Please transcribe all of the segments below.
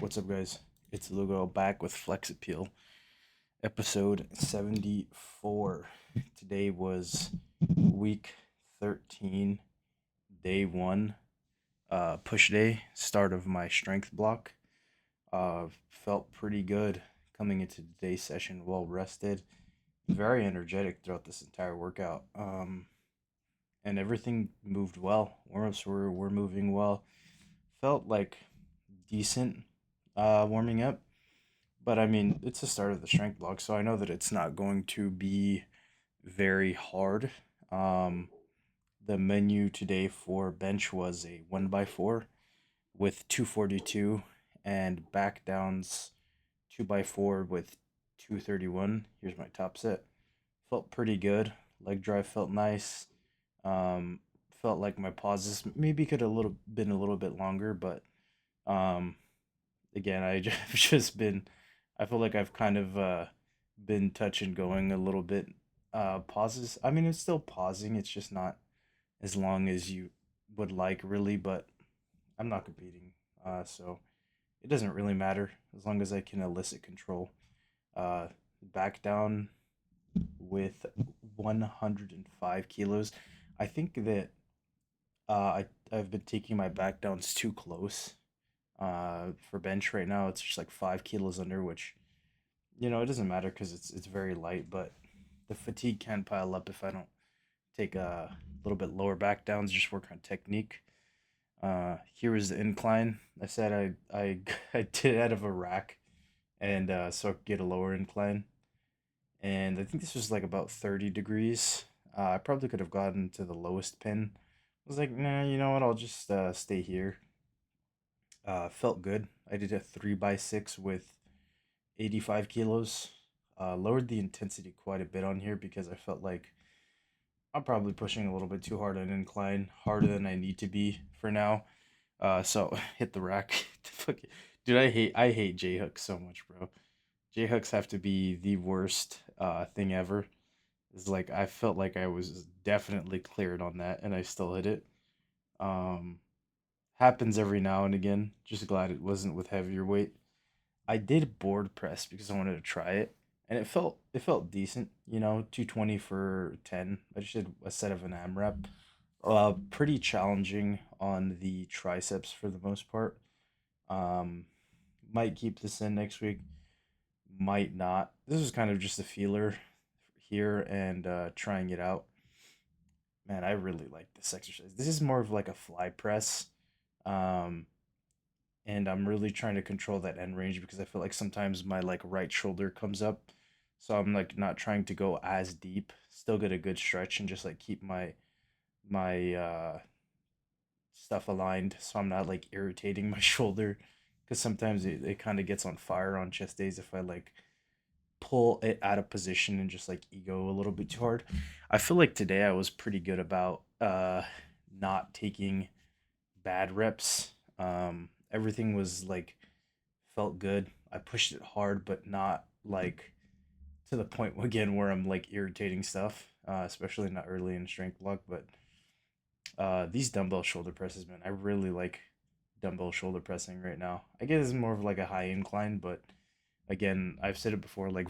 What's up, guys? It's Lugo back with Flex Appeal, episode 74. Today was week 13, day one, push day, start of my strength block. Felt pretty good coming into today's session, well rested, very energetic throughout this entire workout. And everything moved well. Warm-ups were moving well. Felt like decent warming up. But I mean, it's the start of the strength block, so I know that it's not going to be very hard. Um, the menu today for bench was a 1x4 with 242 and back downs 2x4 with 231. Here's my top set. Felt pretty good. Leg drive felt nice. Um, Felt like my pauses maybe could have been a little bit longer, but um, again, just been. I feel like I've kind of been touch and going a little bit. Pauses. I mean, it's still pausing. It's just not as long as you would like, really. But I'm not competing, so it doesn't really matter as long as I can elicit control. Uh, Back down with 105 kilos. I think that I've been taking my back downs too close. For bench right now, it's just like 5 kilos under, which it doesn't matter because it's very light, but the fatigue can pile up if I don't take a little bit lower back downs, just work on technique. Here was the incline. I said I I did it out of a rack, and so I could get a lower incline. And I think this was like about 30 degrees. I probably could have gotten to the lowest pin. I was like, nah, you know what? I'll just stay here. Felt good. I did a 3x6 with 85 kilos. Lowered the intensity quite a bit on here because I felt like I'm probably pushing a little bit too hard on incline, harder than I need to be for now. So hit the rack. Dude, I hate J hooks so much, bro. J hooks have to be the worst thing ever. It's like I felt like I was definitely cleared on that, and I still hit it. Um, Happens every now and again. Just glad it wasn't with heavier weight. I did board press because I wanted to try it, and it felt decent. 220 for 10. I just did a set of an AMRAP. Pretty challenging on the triceps for the most part. Um, might keep this in next week, might not. This was kind of just a feeler here and trying it out. Man, I really like this exercise. This is more of like a fly press. Um, and I'm really trying to control that end range because I feel like sometimes my like right shoulder comes up, so I'm like not trying to go as deep. Still get a good stretch and just like keep my stuff aligned so I'm not like irritating my shoulder because sometimes it kind of gets on fire on chest days if I like pull it out of position and just like ego a little bit too hard. I feel like today I was pretty good about not taking bad reps. Everything was like felt good. I pushed it hard, but not like to the point again where I'm like irritating stuff, especially not early in strength block. But these dumbbell shoulder presses, man, I really like dumbbell shoulder pressing right now. I guess it's more of like a high incline, but again, I've said it before, like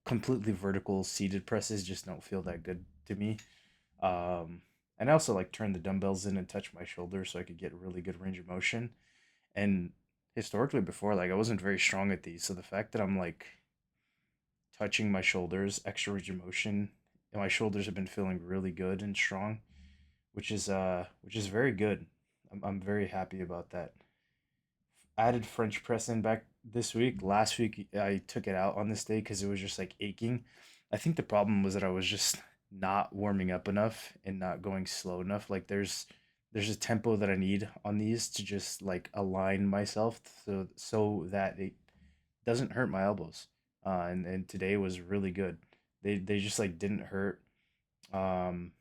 completely vertical seated presses just don't feel that good to me. Um, and I also like turn the dumbbells in and touch my shoulder so I could get really good range of motion. And historically before, like I wasn't very strong at these, so the fact that I'm like touching my shoulders, extra range of motion, and my shoulders have been feeling really good and strong, which is very good. I'm very happy about that. Added French press in back this week. Last week I took it out on this day because it was just like aching. I think the problem was that I was just not warming up enough and not going slow enough. Like there's a tempo that I need on these to just like align myself so that it doesn't hurt my elbows. And today was really good. They just like didn't hurt. Um,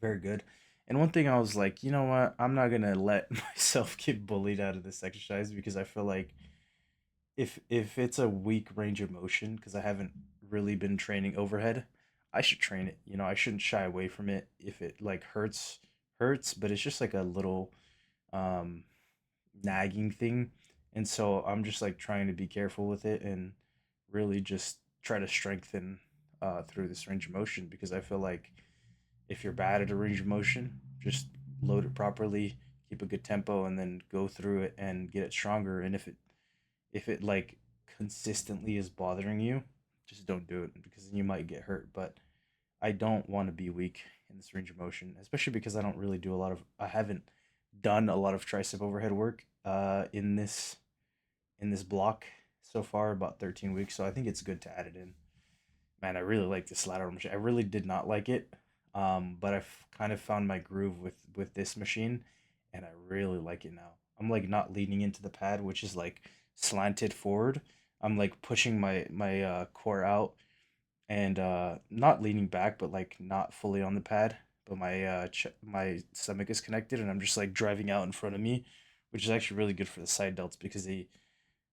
Very good. And one thing I was like, you know what? I'm not gonna let myself get bullied out of this exercise because I feel like if it's a weak range of motion, because I haven't really been training overhead, I should train it. I shouldn't shy away from it if it like hurts, but it's just like a little um nagging thing. And so I'm just like trying to be careful with it and really just try to strengthen through this range of motion, because I feel like if you're bad at a range of motion, just load it properly, keep a good tempo, and then go through it and get it stronger. And if it like consistently is bothering you, just don't do it, because then you might get hurt. But I don't want to be weak in this range of motion, especially because I haven't done a lot of tricep overhead work in this block so far, about 13 weeks. So I think it's good to add it in. Man, I really like this lateral machine. I really did not like it, but I've kind of found my groove with this machine, and I really like it now. I'm like not leaning into the pad, which is like slanted forward. I'm like pushing my core out, and not leaning back, but like not fully on the pad. But my stomach is connected, and I'm just like driving out in front of me, which is actually really good for the side delts, because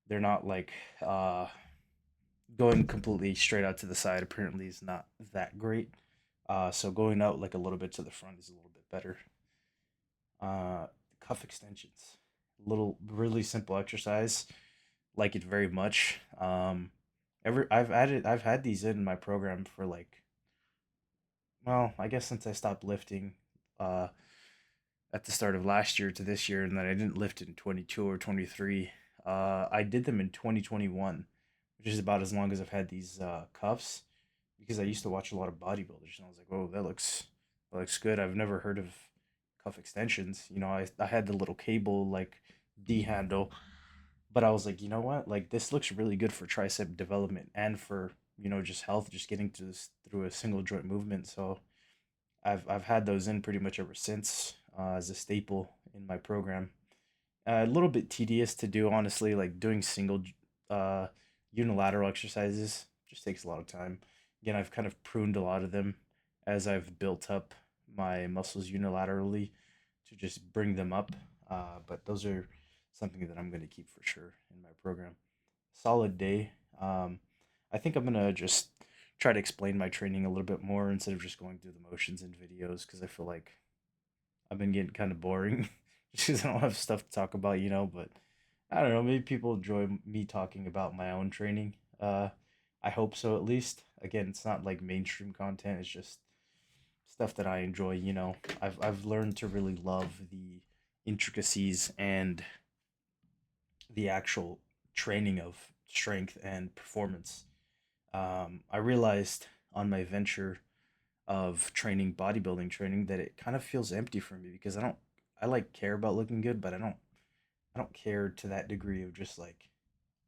they're not like going completely straight out to the side. Apparently is not that great. So going out like a little bit to the front is a little bit better. Uh, Cuff extensions, little really simple exercise. Like it very much. I've had these in my program for like, well, I guess since I stopped lifting, uh, at the start of last year to this year, and then I didn't lift in 22 or 23. I did them in 2021, which is about as long as I've had these cuffs, because I used to watch a lot of bodybuilders, and I was like, "Oh, that looks good." I've never heard of cuff extensions. I had the little cable like D handle, but I was like, you know what? Like this looks really good for tricep development and for just health, just getting to this through a single joint movement. So I've had those in pretty much ever since, as a staple in my program. A little bit tedious to do, honestly. Like doing uh, unilateral exercises just takes a lot of time. Again, I've kind of pruned a lot of them as I've built up my muscles unilaterally to just bring them up. But those are something that I'm going to keep for sure in my program. Solid day. I think I'm gonna just try to explain my training a little bit more instead of just going through the motions in videos, because I feel like I've been getting kind of boring just because I don't have stuff to talk about. But I don't know, maybe people enjoy me talking about my own training. I hope so, at least. Again, it's not like mainstream content, it's just stuff that I enjoy. I've learned to really love the intricacies and the actual training of strength and performance. I realized on my venture of training bodybuilding training that it kind of feels empty for me, because I like care about looking good, but I don't care to that degree of just like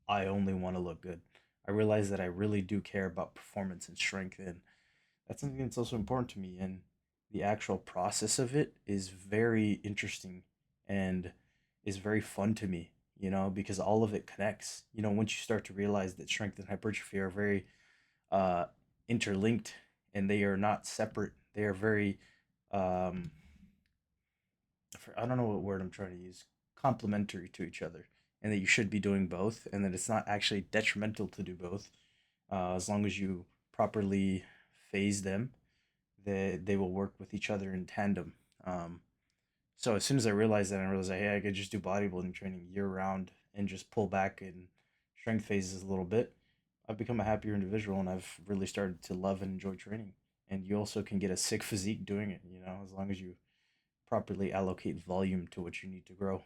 I only want to look good. I realize that I really do care about performance and strength, and that's something that's also important to me. And the actual process of it is very interesting and is very fun to me, because all of it connects. Once you start to realize that strength and hypertrophy are very uh, interlinked, and they are not separate. They are very, um, I don't know what word I'm trying to use, complementary to each other, and that you should be doing both, and that it's not actually detrimental to do both, as long as you properly phase them. They will work with each other in tandem. So as soon as I realized that, I realized that, hey, I could just do bodybuilding training year round and just pull back in strength phases a little bit. I've become a happier individual, and I've really started to love and enjoy training. And you also can get a sick physique doing it, as long as you properly allocate volume to what you need to grow.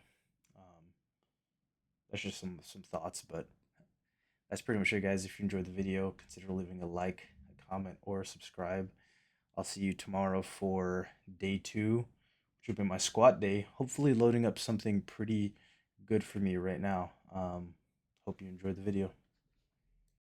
Um, that's just some thoughts, but that's pretty much it, guys. If you enjoyed the video, consider leaving a like, a comment, or a subscribe. I'll see you tomorrow for day 2, which will be my squat day. Hopefully, loading up something pretty good for me right now. Hope you enjoyed the video.